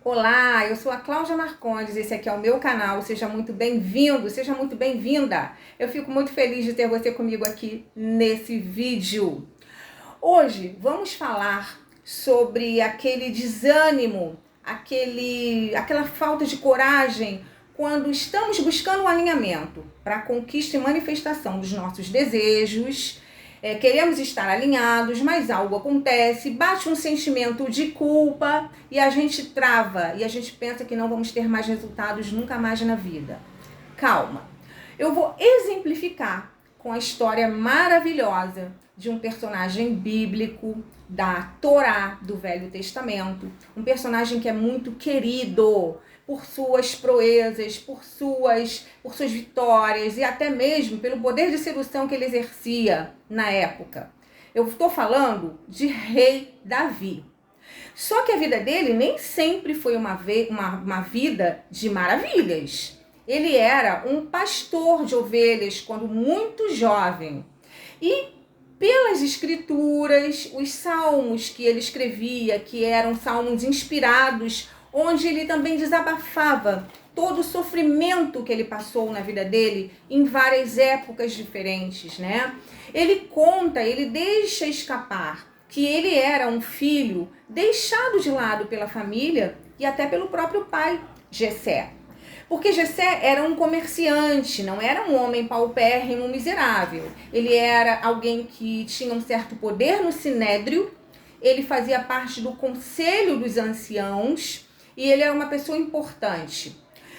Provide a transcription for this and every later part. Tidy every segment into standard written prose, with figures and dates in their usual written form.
Olá, eu sou a Cláudia Marcondes, esse aqui é o meu canal, seja muito bem-vindo, seja muito bem-vinda. Eu fico muito feliz de ter você comigo aqui nesse vídeo. Hoje vamos falar sobre aquele desânimo, aquela falta de coragem quando estamos buscando um alinhamento para a conquista e manifestação dos nossos desejos. Queremos estar alinhados, mas algo acontece, bate um sentimento de culpa e a gente trava e a gente pensa que não vamos ter mais resultados nunca mais na vida. Calma, eu vou exemplificar com a história maravilhosa de um personagem bíblico da Torá, do Velho Testamento, um personagem que é muito querido por suas proezas, por suas vitórias e até mesmo pelo poder de sedução que ele exercia na época. Eu estou falando de Rei Davi. Só que a vida dele nem sempre foi uma vida de maravilhas. Ele era um pastor de ovelhas quando muito jovem. E pelas escrituras, os salmos que ele escrevia, que eram salmos inspirados, onde ele também desabafava todo o sofrimento que ele passou na vida dele em várias épocas diferentes, né? Ele deixa escapar que ele era um filho deixado de lado pela família e até pelo próprio pai, Jessé. Porque Jessé era um comerciante, não era um homem paupérrimo, miserável. Ele era alguém que tinha um certo poder no sinédrio, ele fazia parte do conselho dos anciãos e ele era uma pessoa importante.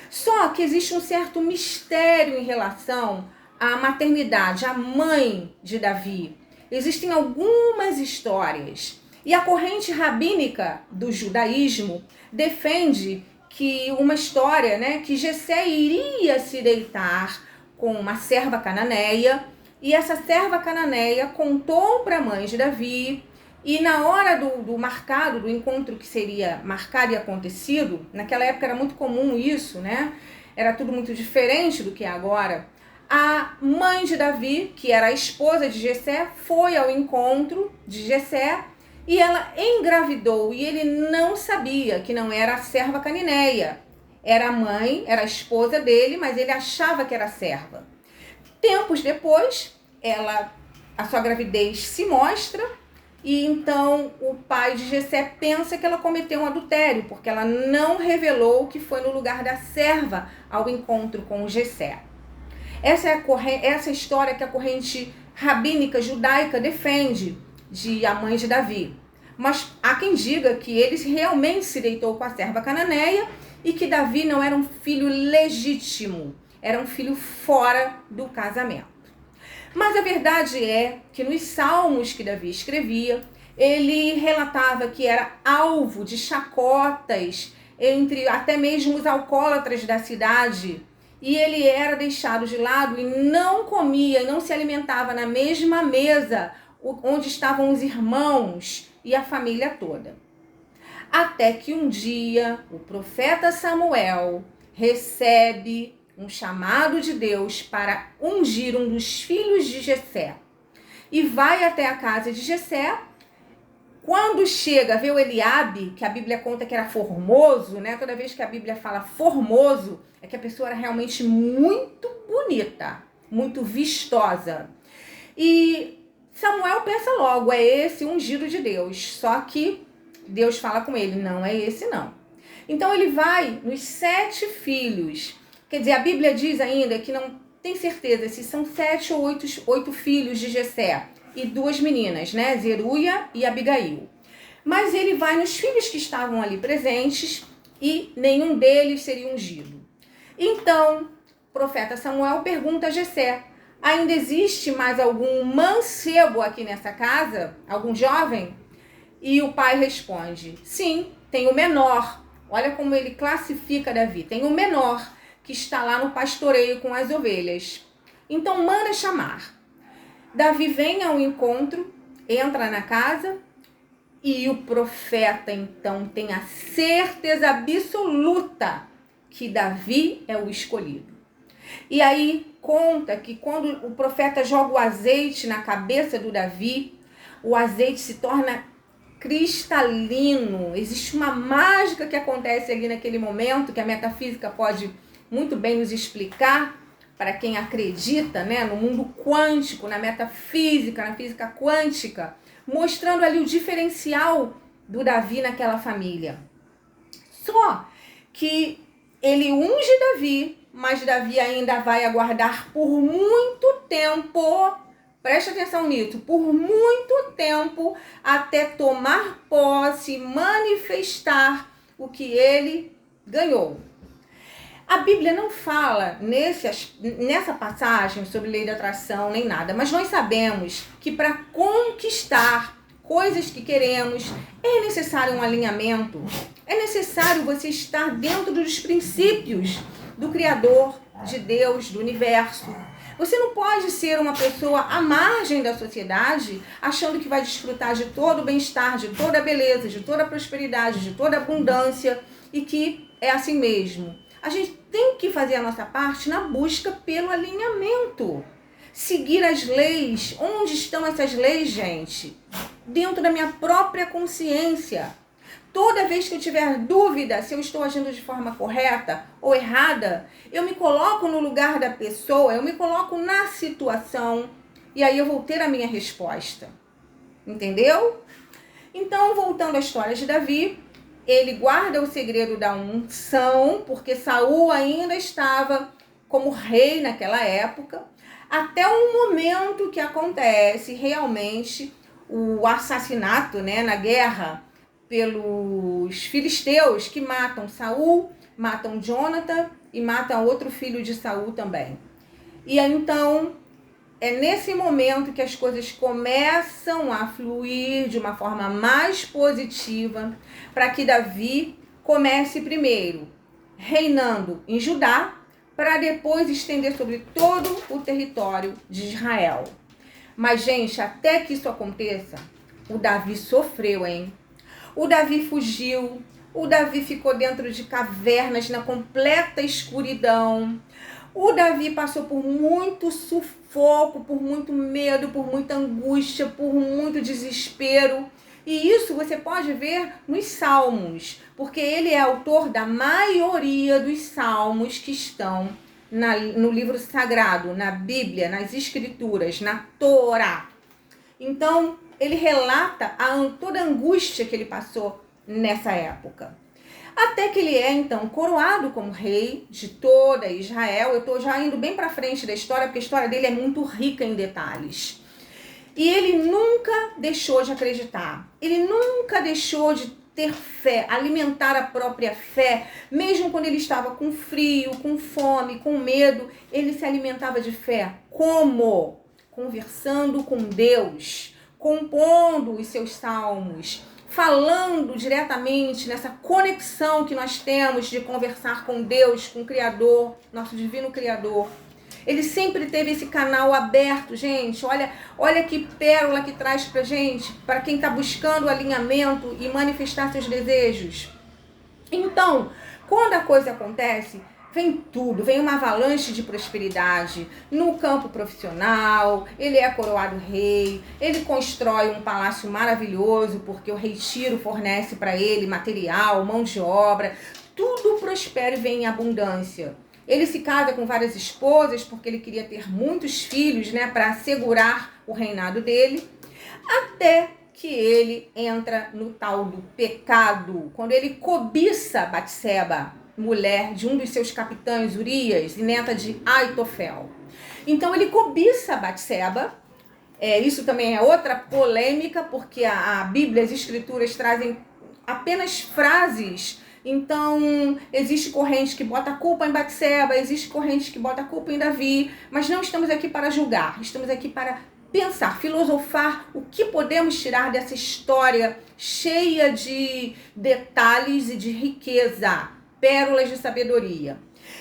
Só que existe um certo mistério em relação à maternidade, à mãe de Davi. Existem algumas histórias. E a corrente rabínica do judaísmo defende que uma história, né, que Jessé iria se deitar com uma serva cananeia, e essa serva cananeia contou para a mãe de Davi, e na hora do encontro que seria marcado e acontecido, naquela época era muito comum isso, né? Era tudo muito diferente do que é agora. A mãe de Davi, que era a esposa de Jessé, foi ao encontro de Jessé e ela engravidou. E ele não sabia que não era a serva cananeia. Era a mãe, era a esposa dele, mas ele achava que era a serva. Tempos depois, a sua gravidez se mostra. E então o pai de Jessé pensa que ela cometeu um adultério, porque ela não revelou que foi no lugar da serva ao encontro com Jessé. Essa é essa história que a corrente rabínica judaica defende de a mãe de Davi. Mas há quem diga que ele realmente se deitou com a serva cananeia e que Davi não era um filho legítimo, era um filho fora do casamento. Mas a verdade é que nos salmos que Davi escrevia, ele relatava que era alvo de chacotas entre até mesmo os alcoólatras da cidade. E ele era deixado de lado e não comia, não se alimentava na mesma mesa onde estavam os irmãos e a família toda. Até que um dia o profeta Samuel recebe um chamado de Deus para ungir um dos filhos de Jessé. E vai até a casa de Jessé. Quando chega, vê o Eliabe, que a Bíblia conta que era formoso, né? Toda vez que a Bíblia fala formoso, é que a pessoa era realmente muito bonita, muito vistosa. E Samuel pensa logo, é esse ungido de Deus. Só que Deus fala com ele, não é esse não. Então ele vai nos 7 filhos. Quer dizer, a Bíblia diz ainda que não tem certeza se são 7 ou 8 filhos de Jessé e 2 meninas, né? Zeruia e Abigail. Mas ele vai nos filhos que estavam ali presentes e nenhum deles seria ungido. Então, o profeta Samuel pergunta a Jessé, ainda existe mais algum mancebo aqui nessa casa? Algum jovem? E o pai responde, sim, tem o menor. Olha como ele classifica Davi. Tem o menor que está lá no pastoreio com as ovelhas. Então manda chamar. Davi vem ao encontro, entra na casa e o profeta então tem a certeza absoluta que Davi é o escolhido. E aí conta que quando o profeta joga o azeite na cabeça do Davi, o azeite se torna cristalino. Existe uma mágica que acontece ali naquele momento, que a metafísica pode muito bem nos explicar, para quem acredita, né, no mundo quântico, na metafísica, na física quântica, mostrando ali o diferencial do Davi naquela família. Só que ele unge Davi, mas Davi ainda vai aguardar por muito tempo, preste atenção nisso, por muito tempo, até tomar posse, manifestar o que ele ganhou. A Bíblia não fala nessa passagem sobre lei da atração nem nada, mas nós sabemos que para conquistar coisas que queremos é necessário um alinhamento, é necessário você estar dentro dos princípios do Criador, de Deus, do universo. Você não pode ser uma pessoa à margem da sociedade, achando que vai desfrutar de todo o bem-estar, de toda a beleza, de toda a prosperidade, de toda a abundância, e que é assim mesmo. A gente tem que fazer a nossa parte na busca pelo alinhamento. Seguir as leis. Onde estão essas leis, gente? Dentro da minha própria consciência. Toda vez que eu tiver dúvida se eu estou agindo de forma correta ou errada, eu me coloco no lugar da pessoa, eu me coloco na situação e aí eu vou ter a minha resposta. Entendeu? Então, voltando à história de Davi, ele guarda o segredo da unção, porque Saul ainda estava como rei naquela época, até o momento que acontece realmente o assassinato, né, na guerra pelos filisteus, que matam Saul, matam Jonathan e matam outro filho de Saul também. E aí, então, é nesse momento que as coisas começam a fluir de uma forma mais positiva, para que Davi comece primeiro reinando em Judá, para depois estender sobre todo o território de Israel. Mas, gente, até que isso aconteça, o Davi sofreu, hein? O Davi fugiu, o Davi ficou dentro de cavernas na completa escuridão. O Davi passou por muito sufoco, por muito medo, por muita angústia, por muito desespero. E isso você pode ver nos Salmos, porque ele é autor da maioria dos Salmos que estão no livro sagrado, na Bíblia, nas Escrituras, na Torá. Então, ele relata toda a angústia que ele passou nessa época. Até que ele é, então, coroado como rei de toda Israel. Eu estou já indo bem para frente da história, porque a história dele é muito rica em detalhes. E ele nunca deixou de acreditar. Ele nunca deixou de ter fé, alimentar a própria fé. Mesmo quando ele estava com frio, com fome, com medo, ele se alimentava de fé. Como? Conversando com Deus, compondo os seus salmos, falando diretamente nessa conexão que nós temos de conversar com Deus, com o Criador, nosso divino Criador. Ele sempre teve esse canal aberto, gente. Olha que pérola que traz pra gente, para quem está buscando o alinhamento e manifestar seus desejos. Então, quando a coisa acontece, vem tudo, vem uma avalanche de prosperidade no campo profissional. Ele é coroado rei, ele constrói um palácio maravilhoso, porque o rei Tiro fornece para ele material, mão de obra, tudo prospera e vem em abundância. Ele se casa com várias esposas, porque ele queria ter muitos filhos, né, para assegurar o reinado dele, até que ele entra no tal do pecado, quando ele cobiça Batseba, mulher de um dos seus capitães, Urias, e neta de Aitofel. Então ele cobiça Batseba. Isso também é outra polêmica, porque a Bíblia, as Escrituras trazem apenas frases. Então, existe corrente que bota a culpa em Batseba, existe corrente que bota a culpa em Davi, mas não estamos aqui para julgar, estamos aqui para pensar, filosofar o que podemos tirar dessa história cheia de detalhes e de riqueza, pérolas de sabedoria.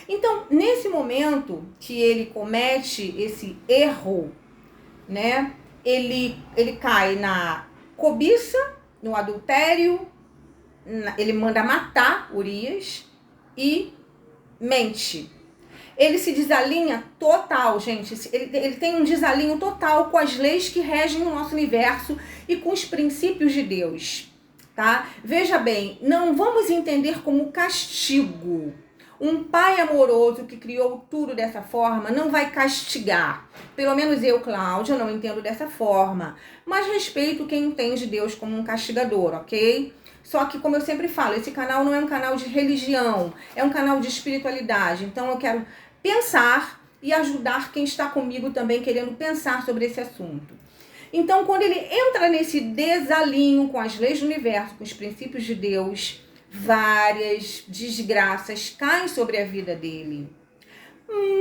Então, nesse momento que ele comete esse erro, né, ele cai na cobiça, no adultério, ele manda matar Urias e mente. ele se desalinha total, gente. Ele tem um desalinho total com as leis que regem o nosso universo e com os princípios de Deus, tá? Veja bem, não vamos entender como castigo. Um pai amoroso que criou tudo dessa forma não vai castigar. Pelo menos eu, Cláudia, não entendo dessa forma. Mas respeito quem entende Deus como um castigador, ok? Só que, como eu sempre falo, esse canal não é um canal de religião, é um canal de espiritualidade. Então eu quero pensar e ajudar quem está comigo também querendo pensar sobre esse assunto. Então, quando ele entra nesse desalinho com as leis do universo, com os princípios de Deus, várias desgraças caem sobre a vida dele.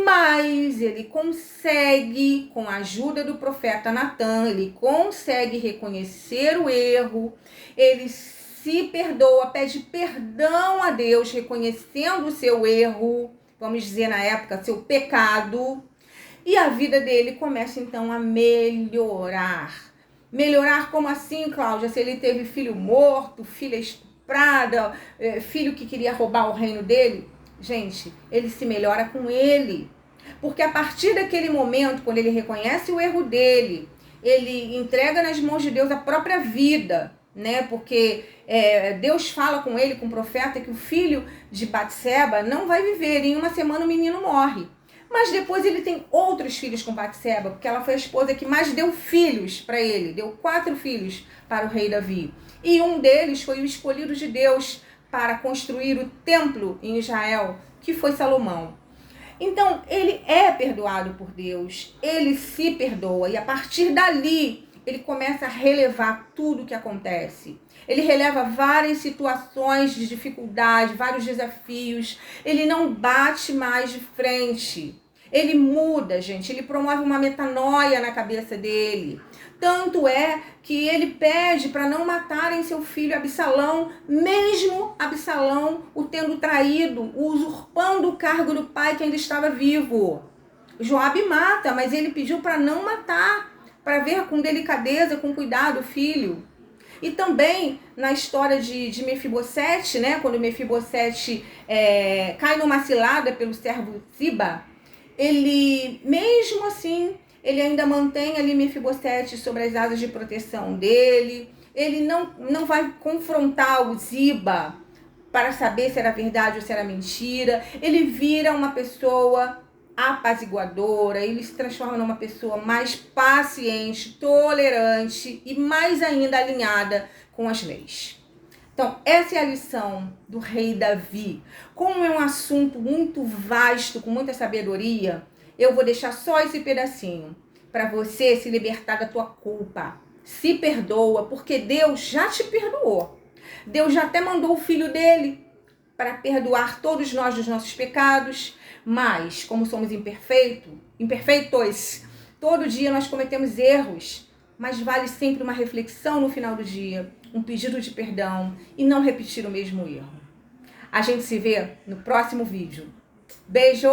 Mas ele consegue, com a ajuda do profeta Natan, ele consegue reconhecer o erro, ele se perdoa, pede perdão a Deus, reconhecendo o seu erro, vamos dizer na época, seu pecado, e a vida dele começa então a melhorar. Melhorar como assim, Cláudia? Se ele teve filho morto, filha estuprada, filho que queria roubar o reino dele, gente, ele se melhora com ele. Porque a partir daquele momento, quando ele reconhece o erro dele, ele entrega nas mãos de Deus a própria vida, né? Porque Deus fala com ele, com o profeta, que o filho de Batseba não vai viver. Em uma semana o menino morre. Mas depois ele tem outros filhos com Batseba, porque ela foi a esposa que mais deu filhos para ele. Deu 4 filhos para o rei Davi. E um deles foi o escolhido de Deus para construir o templo em Israel, que foi Salomão. Então, ele é perdoado por Deus, ele se perdoa, e a partir dali, ele começa a relevar tudo o que acontece. Ele releva várias situações de dificuldade, vários desafios, ele não bate mais de frente. Ele muda, gente, ele promove uma metanoia na cabeça dele. Tanto é que ele pede para não matarem seu filho Absalão, mesmo Absalão o tendo traído, usurpando o cargo do pai que ainda estava vivo. Joabe mata, mas ele pediu para não matar, para ver com delicadeza, com cuidado o filho. E também na história de Mefibosete, né, quando Mefibosete cai numa cilada pelo servo Ziba, ele, mesmo assim, ele ainda mantém ali Mefibosete sobre as asas de proteção dele. Ele não vai confrontar o Ziba para saber se era verdade ou se era mentira. Ele vira uma pessoa apaziguadora, ele se transforma numa pessoa mais paciente, tolerante e mais ainda alinhada com as leis. Então, essa é a lição do rei Davi. Como é um assunto muito vasto, com muita sabedoria, eu vou deixar só esse pedacinho para você se libertar da tua culpa. Se perdoa, porque Deus já te perdoou. Deus já até mandou o filho dele para perdoar todos nós dos nossos pecados. Mas, como somos imperfeitos, todo dia nós cometemos erros. Mas vale sempre uma reflexão no final do dia, um pedido de perdão e não repetir o mesmo erro. A gente se vê no próximo vídeo. Beijo!